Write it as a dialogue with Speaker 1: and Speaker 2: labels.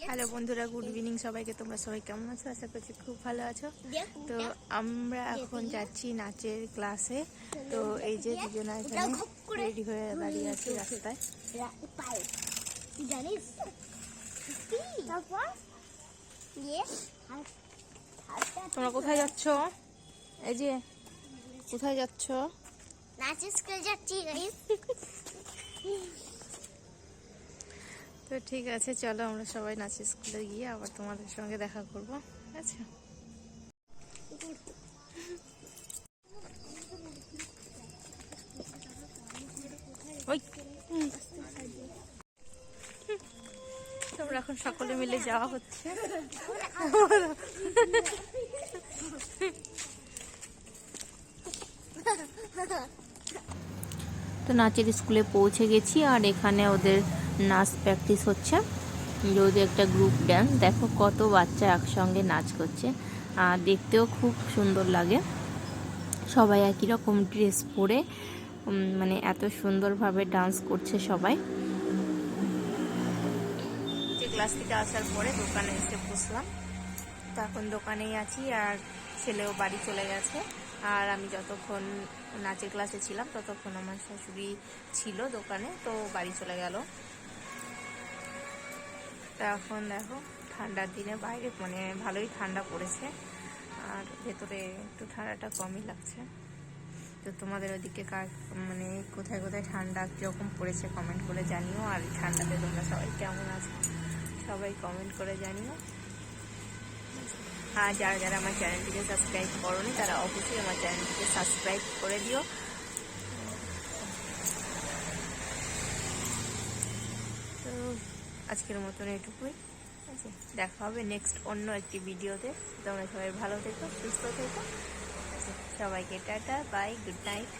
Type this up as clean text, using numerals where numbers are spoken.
Speaker 1: Hello বন্ধুরা, good evening সবাইকে। তোমরা সবাই কেমন আছো? আশা করছি খুব ভালো আছো। তো আমরা এখন যাচ্ছি নাচের ক্লাসে। তো এই যে দুজনে এখানে রেডি হয়ে দাঁড়িয়ে আছি রাস্তায়। তোমরা কোথায় যাচ্ছ? এই যে কোথায় যাচ্ছ?
Speaker 2: নাচের স্কুলে যাচ্ছি।
Speaker 1: তো ঠিক আছে, চলো আমরা সবাই নাচের স্কুলে গিয়ে আবার তোমাদের সঙ্গে দেখা করবো। ঠিক আছে? ওই তোমরা এখন সকলে মিলে যাওয়া হচ্ছে। তো নাচের স্কুলে পৌঁছে গেছি, আর এখানে ওদের নাচ প্র্যাকটিস হচ্ছে। যদি একটা গ্রুপ ড্যান্স, দেখো কত বাচ্চা একসঙ্গে নাচ করছে, আর দেখতেও খুব সুন্দর লাগে। সবাই একই রকম ড্রেস পরে মানে এত সুন্দরভাবে ডান্স করছে সবাই। যে ক্লাস থেকে আসার পরে দোকানে এসে বসলাম। তো এখন দোকানেই আছি, আর ছেলেও বাড়ি চলে গেছে। আর আমি যতক্ষণ নাচের ক্লাসে ছিলাম ততক্ষণ আমার শাশুড়ি ছিল দোকানে, তো বাড়ি চলে গেল। তা এখন দেখো ঠান্ডার দিনে বাইরে মানে ভালোই ঠান্ডা পড়েছে, আর ভেতরে একটু ঠান্ডাটা কমই লাগছে। তো তোমাদের ওদিকে মানে কোথায় কোথায় ঠান্ডা কীরকম পড়েছে কমেন্ট করে জানিও। আর ঠান্ডাতে তোমরা সবাই কেমন আছো সবাই কমেন্ট করে জানিও। আর যারা যারা আমার চ্যানেলটিকে সাবস্ক্রাইব করোনি তারা অবশ্যই আমার চ্যানেলটিকে সাবস্ক্রাইব করে দিও। তো আজকের মতন এটুকুই। ঠিক আছে, দেখা হবে নেক্সট অন্য একটি ভিডিওতে। তোমরা সবাই ভালো থেকো, সুস্থ থেকো। সবাইকে টাটা, বাই, গুড নাইট।